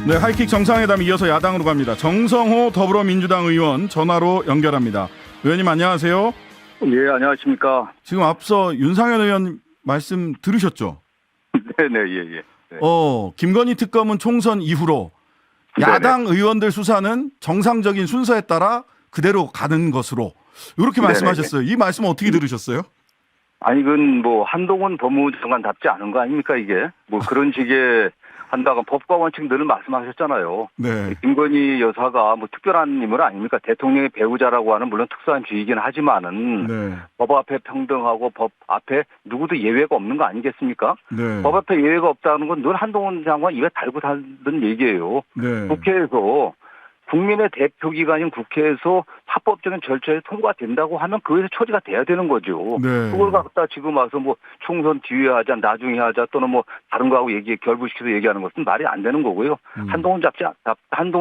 네, 하이킥 정상회담 이어서 야당으로 갑니다. 정성호 더불어민주당 의원 전화로 연결합니다. 의원님 안녕하세요. 예, 안녕하십니까. 지금 앞서 윤상현 의원 말씀 들으셨죠? 네네, 예, 예. 네. 김건희 특검은 총선 이후로 야당 의원들 수사는 정상적인 순서에 따라 그대로 가는 것으로 이렇게 말씀하셨어요. 이 말씀 어떻게 들으셨어요? 아니, 이건 뭐 한동훈 법무부 장관답지 않은 거 아닙니까, 이게? 뭐 그런 식의 한다고 법과 원칙 늘 말씀하셨잖아요. 네. 김건희 여사가 뭐 특별한 인물 아닙니까? 대통령의 배우자라고 하는 물론 특수한 주의긴 하지만은 네. 법 앞에 평등하고 법 앞에 누구도 예외가 없는 거 아니겠습니까? 네. 법 앞에 예외가 없다는 건 늘 한동훈 장관 입에 달고 다는 얘기예요. 네. 국회에서 국민의 대표기관인 국회에서 합법적인 절차에 통과된다고 하면 그에서 처리가 돼야 되는 거죠. 네. 그걸 갖다 지금 와서 뭐 총선 뒤에 하자, 나중에 하자, 또는 뭐 다른 거하고 결부시켜서 얘기하는 것은 말이 안 되는 거고요. 한동훈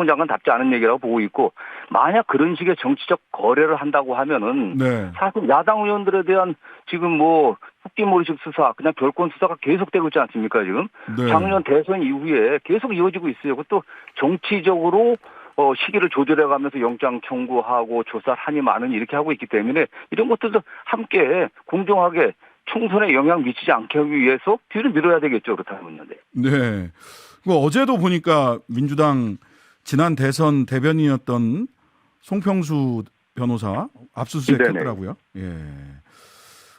장관 답지 않은 얘기라고 보고 있고, 만약 그런 식의 정치적 거래를 한다고 하면은 네. 사실 야당 의원들에 대한 지금 뭐 훅기몰이식 수사, 그냥 별건 수사가 계속되고 있지 않습니까 지금? 네. 작년 대선 이후에 계속 이어지고 있어요. 그것도 정치적으로 시기를 조절해가면서 영장 청구하고 조사 한이 많은 이렇게 하고 있기 때문에 이런 것들도 함께 공정하게 총선에 영향 미치지 않게 하기 위해서 뒤를 밀어야 되겠죠. 그렇다면요. 네. 네. 어제도 보니까 민주당 지난 대선 대변인이었던 송평수 변호사 압수수색 네네. 했더라고요. 예.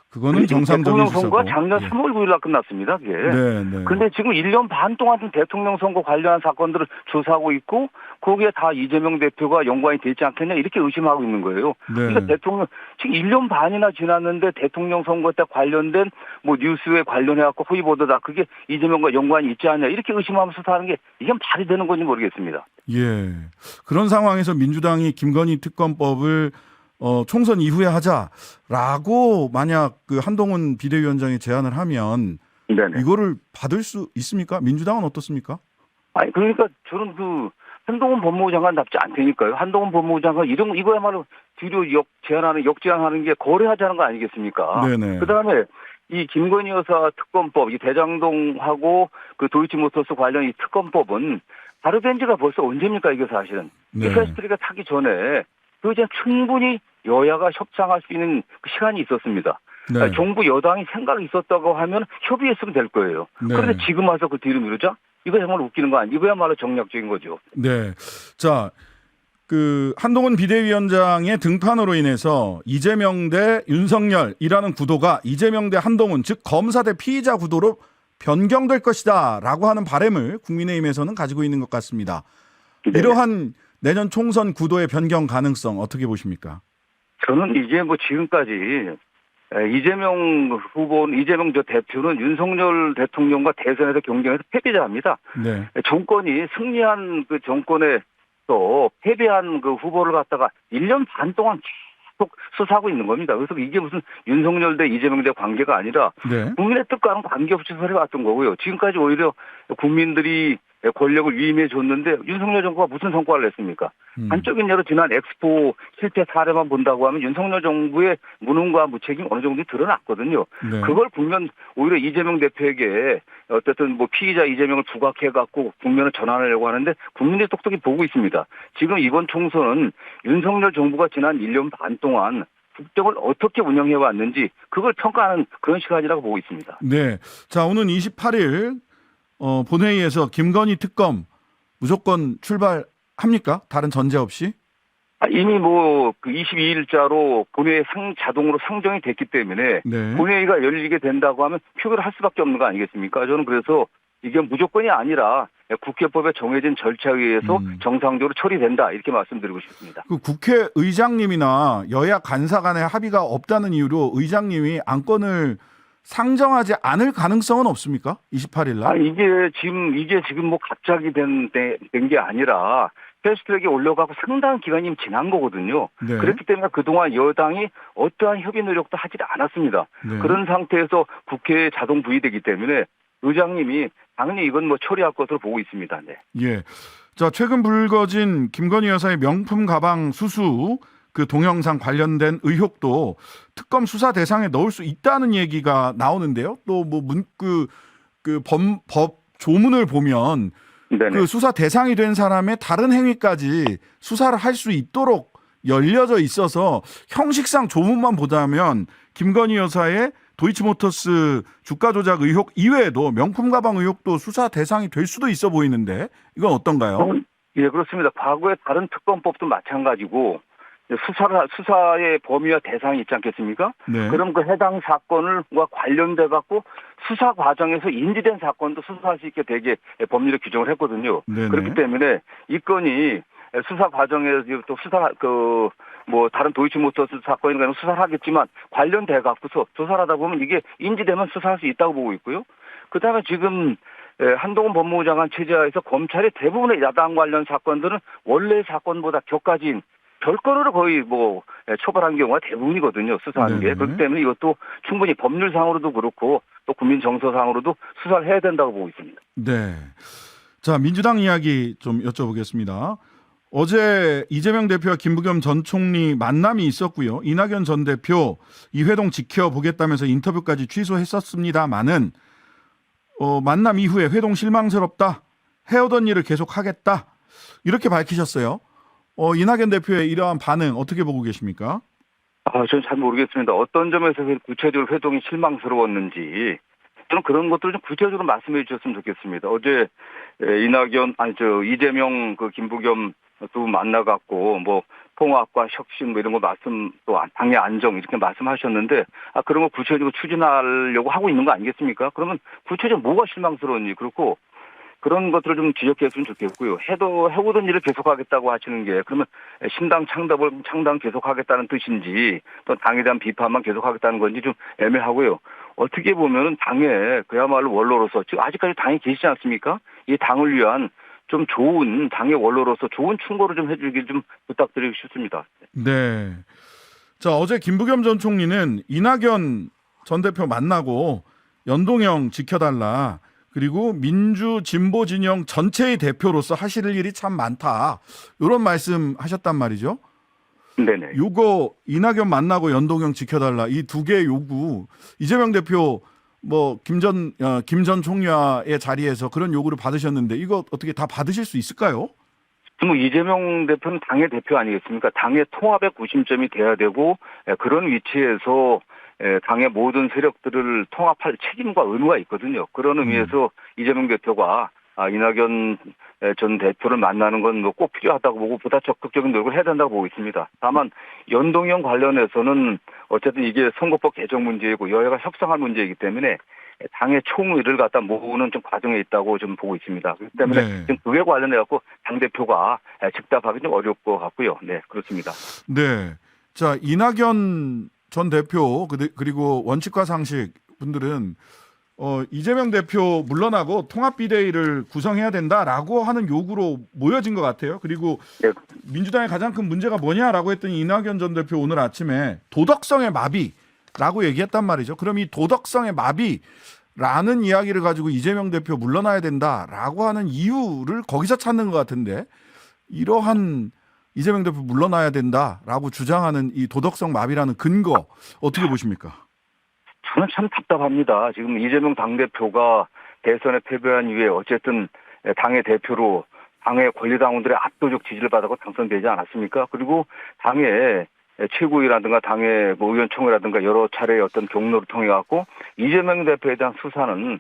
그거는 정상적인 대통령 선거가 수사고. 작년 예. 3월 9일 날 끝났습니다. 그게. 네, 네. 그런데 지금 1년 반 동안 대통령 선거 관련한 사건들을 조사하고 있고 거기에 다 이재명 대표가 연관이 되지 않겠냐 이렇게 의심하고 있는 거예요. 네. 그러니까 지금 1년 반이나 지났는데 대통령 선거 때 관련된 뭐 뉴스에 관련해갖고 허위 보도다. 그게 이재명과 연관이 있지 않냐 이렇게 의심하면서 하는 게 이게 말이 되는 건지 모르겠습니다. 예. 그런 상황에서 민주당이 김건희 특검법을 총선 이후에 하자라고 만약 그 한동훈 비대위원장이 제안을 하면 네네. 이거를 받을 수 있습니까? 민주당은 어떻습니까? 아니 그러니까 저는 한동훈 법무부 장관답지 않다니까요. 한동훈 법무부 장관 이거야말로 뒤로 역제안하는 게 거래하자는 거 아니겠습니까? 네네. 그다음에 이 김건희 여사 특검법, 이 대장동하고 그 도이치모터스 관련 이 특검법은 발의된 지가 벌써 언제입니까 이게 사실은. 네. 이 패스트트랙이 타기 전에 그저 충분히 여야가 협상할 수 있는 그 시간이 있었습니다. 네. 그러니까 정부 여당이 생각이 있었다고 하면 협의했으면 될 거예요. 네. 그런데 지금 와서 그 뒤로 미루자? 이거 정말 웃기는 거 아니에요? 이거야말로 정략적인 거죠. 네. 자, 그 한동훈 비대위원장의 등판으로 인해서 이재명 대 윤석열이라는 구도가 이재명 대 한동훈, 즉 검사 대 피의자 구도로 변경될 것이다라고 하는 바람을 국민의힘에서는 가지고 있는 것 같습니다. 네. 이러한 내년 총선 구도의 변경 가능성 어떻게 보십니까? 저는 이제 뭐 지금까지 이재명 대표는 윤석열 대통령과 대선에서 경쟁에서 패배자입니다. 네. 정권이 승리한 그 정권에서 패배한 그 후보를 갖다가 1년 반 동안 계속 수사하고 있는 겁니다. 그래서 이게 무슨 윤석열 대 이재명 대 관계가 아니라 네. 국민의 뜻과는 관계없이 서해왔던 거고요. 지금까지 오히려 국민들이 권력을 위임해 줬는데 윤석열 정부가 무슨 성과를 냈습니까? 한쪽인 예로 지난 엑스포 실패 사례만 본다고 하면 윤석열 정부의 무능과 무책임 어느 정도 드러났거든요. 네. 그걸 보면 오히려 이재명 대표에게 어쨌든 뭐 피의자 이재명을 부각해갖고 국면을 전환하려고 하는데 국민들이 똑똑히 보고 있습니다. 지금 이번 총선은 윤석열 정부가 지난 1년 반 동안 국정을 어떻게 운영해 왔는지 그걸 평가하는 그런 시간이라고 보고 있습니다. 네. 자, 오는 28일 본회의에서 김건희 특검 무조건 출발합니까? 다른 전제 없이? 이미 뭐 그 22일자로 본회의 자동으로 상정이 됐기 때문에 네. 본회의가 열리게 된다고 하면 표결을 할 수밖에 없는 거 아니겠습니까? 저는 그래서 이게 무조건이 아니라 국회법에 정해진 절차에 의해서 정상적으로 처리된다 이렇게 말씀드리고 싶습니다. 그 국회의장님이나 여야 간사 간의 합의가 없다는 이유로 의장님이 안건을 상정하지 않을 가능성은 없습니까? 28일 날? 이게 지금 뭐 갑자기 된 게 아니라 패스트트랙에 올려가고 상당한 기간이 지난 거거든요. 네. 그렇기 때문에 그동안 여당이 어떠한 협의 노력도 하지 않았습니다. 네. 그런 상태에서 국회에 자동 부의되기 때문에 의장님이 당연히 이건 뭐 처리할 것으로 보고 있습니다. 네. 예. 자, 최근 불거진 김건희 여사의 명품 가방 수수 그 동영상 관련된 의혹도 특검 수사 대상에 넣을 수 있다는 얘기가 나오는데요. 또 뭐 법 조문을 보면 네네. 그 수사 대상이 된 사람의 다른 행위까지 수사를 할 수 있도록 열려져 있어서 형식상 조문만 보자면 김건희 여사의 도이치모터스 주가 조작 의혹 이외에도 명품 가방 의혹도 수사 대상이 될 수도 있어 보이는데 이건 어떤가요? 예, 그렇습니다. 과거의 다른 특검법도 마찬가지고 수사의 범위와 대상이 있지 않겠습니까? 네. 그럼 그 해당 사건과 관련돼 갖고 수사 과정에서 인지된 사건도 수사할 수 있게 되게 법률에 규정을 했거든요. 네네. 그렇기 때문에 이 건이 수사 과정에서 또 다른 도이치모터스 사건인 경우는 수사를 하겠지만 관련돼 갖고서 조사를 하다 보면 이게 인지되면 수사할 수 있다고 보고 있고요. 그다음에 지금 한동훈 법무부 장관 체제하에서 검찰의 대부분의 야당 관련 사건들은 원래 사건보다 격가진 별건으로 거의 처벌한 경우가 대부분이거든요. 수사하는 게. 네네. 그렇기 때문에 이것도 충분히 법률상으로도 그렇고 또 국민 정서상으로도 수사를 해야 된다고 보고 있습니다. 네. 자, 민주당 이야기 좀 여쭤보겠습니다. 어제 이재명 대표와 김부겸 전 총리 만남이 있었고요. 이낙연 전 대표 이 회동 지켜보겠다면서 인터뷰까지 취소했었습니다만은 만남 이후에 회동 실망스럽다. 해오던 일을 계속하겠다. 이렇게 밝히셨어요. 이낙연 대표의 이러한 반응 어떻게 보고 계십니까? 저는 잘 모르겠습니다. 어떤 점에서 구체적으로 회동이 실망스러웠는지 저는 그런 것들을 좀 구체적으로 말씀해 주셨으면 좋겠습니다. 어제 이재명 김부겸 두 분 만나갖고 통합과 혁신 이런 거 또 당의 안정 이렇게 말씀하셨는데 그런 거 구체적으로 추진하려고 하고 있는 거 아니겠습니까? 그러면 구체적으로 뭐가 실망스러운지 그렇고 그런 것들을 좀 지적했으면 좋겠고요. 해오던 일을 계속하겠다고 하시는 게 그러면 신당 창당 계속하겠다는 뜻인지 또 당에 대한 비판만 계속하겠다는 건지 좀 애매하고요. 어떻게 보면은 당의 그야말로 원로로서 지금 아직까지 당에 계시지 않습니까? 이 당을 위한 좀 좋은 당의 원로로서 좋은 충고를 좀 해주길 좀 부탁드리고 싶습니다. 네. 자, 어제 김부겸 전 총리는 이낙연 전 대표 만나고 연동형 지켜달라. 그리고 민주 진보 진영 전체의 대표로서 하실 일이 참 많다. 이런 말씀 하셨단 말이죠. 네네. 요거 이낙연 만나고 연동형 지켜달라. 이 두 개의 요구 이재명 대표 김 전 총리와의 자리에서 그런 요구를 받으셨는데 이거 어떻게 다 받으실 수 있을까요? 이재명 대표는 당의 대표 아니겠습니까? 당의 통합의 구심점이 돼야 되고 그런 위치에서 당의 모든 세력들을 통합할 책임과 의무가 있거든요. 그런 의미에서 이재명 대표가 이낙연 전 대표를 만나는 건 꼭 필요하다고 보고 보다 적극적인 노력을 해야 된다고 보고 있습니다. 다만 연동형 관련해서는 어쨌든 이게 선거법 개정 문제이고 여야가 협상할 문제이기 때문에 당의 총의를 갖다 모으는 좀 과정에 있다고 좀 보고 있습니다. 그렇기 때문에 네. 지금 그에 관련해 갖고 당 대표가 즉답하기 좀 어려울 것 같고요. 네, 그렇습니다. 네. 자, 이낙연 전 대표 그리고 원칙과 상식 분들은 이재명 대표 물러나고 통합 비대위를 구성해야 된다라고 하는 요구로 모여진 것 같아요. 그리고 네. 민주당의 가장 큰 문제가 뭐냐라고 했더니 이낙연 전 대표 오늘 아침에 도덕성의 마비라고 얘기했단 말이죠. 그럼 이 도덕성의 마비라는 이야기를 가지고 이재명 대표 물러나야 된다라고 하는 이유를 거기서 찾는 것 같은데 이러한 이재명 대표 물러나야 된다라고 주장하는 이 도덕성 마비라는 근거 어떻게 보십니까? 저는 참 답답합니다. 지금 이재명 당대표가 대선에 패배한 이후에 어쨌든 당의 대표로 당의 권리당원들의 압도적 지지를 받아서 당선되지 않았습니까? 그리고 당의 최고위라든가 당의 의원총회라든가 여러 차례의 어떤 경로를 통해 갖고 이재명 대표에 대한 수사는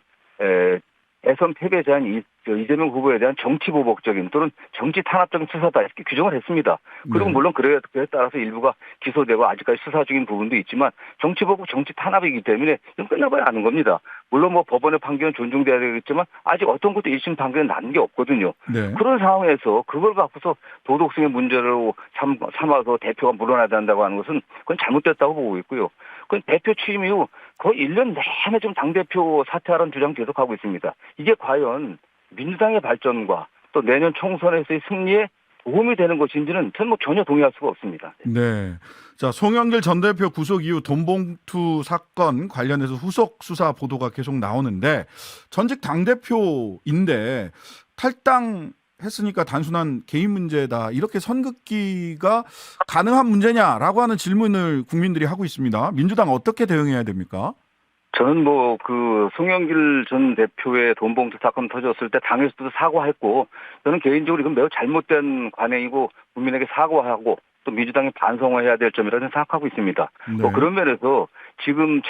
대선 패배자인 이재명 후보에 대한 정치 보복적인 또는 정치 탄압적인 수사다 이렇게 규정을 했습니다. 그리고 네. 물론 그에 따라서 일부가 기소되고 아직까지 수사 중인 부분도 있지만 정치 보복, 정치 탄압이기 때문에 좀 끝나봐야 아는 겁니다. 물론 법원의 판결은 존중돼야 되겠지만 아직 어떤 것도 1심 판결은 난 게 없거든요. 네. 그런 상황에서 그걸 갖고서 도덕성의 문제로 삼아서 대표가 물러나야 된다고 하는 것은 그건 잘못됐다고 보고 있고요. 그건 대표 취임 이후 거의 1년 내내 좀 당대표 사퇴하라는 주장 계속하고 있습니다. 이게 과연 민주당의 발전과 또 내년 총선에서의 승리에 도움이 되는 것인지는 저는 전혀 동의할 수가 없습니다. 네. 자, 송영길 전 대표 구속 이후 돈봉투 사건 관련해서 후속 수사 보도가 계속 나오는데 전직 당대표인데 탈당했으니까 단순한 개인 문제다. 이렇게 선긋기가 가능한 문제냐라고 하는 질문을 국민들이 하고 있습니다. 민주당 어떻게 대응해야 됩니까? 저는 뭐 그 송영길 전 대표의 돈봉투 사건 터졌을 때 당에서도 사과했고, 저는 개인적으로 이건 매우 잘못된 관행이고 국민에게 사과하고 또 민주당이 반성해야 될 점이라고 생각하고 있습니다. 네. 뭐 그런 면에서 지금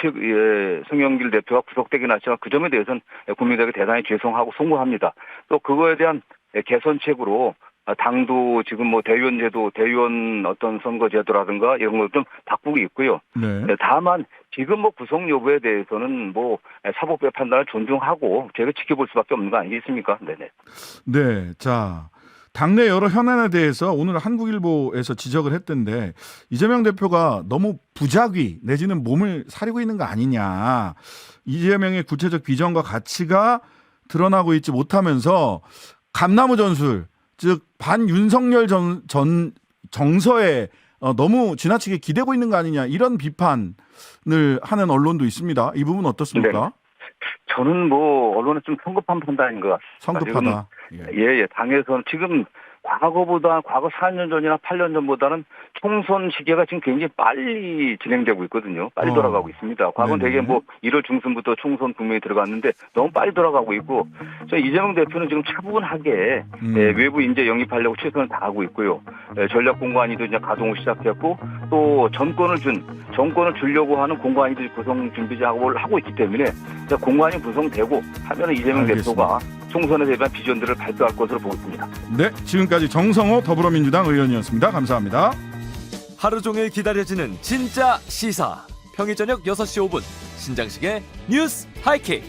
송영길 대표가 구속되긴 했지만 그 점에 대해서는 국민들에게 대단히 죄송하고 송구합니다. 또 그거에 대한 개선책으로 당도 지금 뭐 대의원제도, 대의원 어떤 선거제도라든가 이런 걸 좀 바꾸고 있고요. 네. 다만 지금 뭐 구속 여부에 대해서는 뭐 사법부의 판단을 존중하고 저희가 지켜볼 수밖에 없는 거 아니겠습니까? 네네. 네. 자, 당내 여러 현안에 대해서 오늘 한국일보에서 지적을 했던데 이재명 대표가 너무 부작위 내지는 몸을 사리고 있는 거 아니냐. 이재명의 구체적 비전과 가치가 드러나고 있지 못하면서 감나무 전술, 즉 반윤석열 전 정서에 너무 지나치게 기대고 있는 거 아니냐 이런 비판을 하는 언론도 있습니다. 이 부분 어떻습니까? 네. 저는 뭐 언론은 좀 성급한 판단인 것 같습니다. 성급하다. 예. 당에서는 지금 과거 4년 전이나 8년 전보다는 총선 시기가 지금 굉장히 빨리 진행되고 있거든요. 빨리 돌아가고 있습니다. 과거는 네네. 되게 뭐 1월 중순부터 총선 국면이 들어갔는데 너무 빨리 돌아가고 있고, 저 이재명 대표는 지금 차분하게 외부 인재 영입하려고 최선을 다하고 있고요. 전략공관위도 이제 가동을 시작했고, 또 정권을 주려고 하는 공관위도 구성 준비 작업을 하고 있기 때문에 공관위 구성되고 하면 이재명 알겠습니다. 대표가 총선에 대한 비전들을 발표할 것으로 보고 있습니다. 네, 지금까지 정성호 더불어민주당 의원이었습니다. 감사합니다. 하루 종일 기다려지는 진짜 시사. 평일 저녁 6시 5분 신장식의 뉴스 하이킥.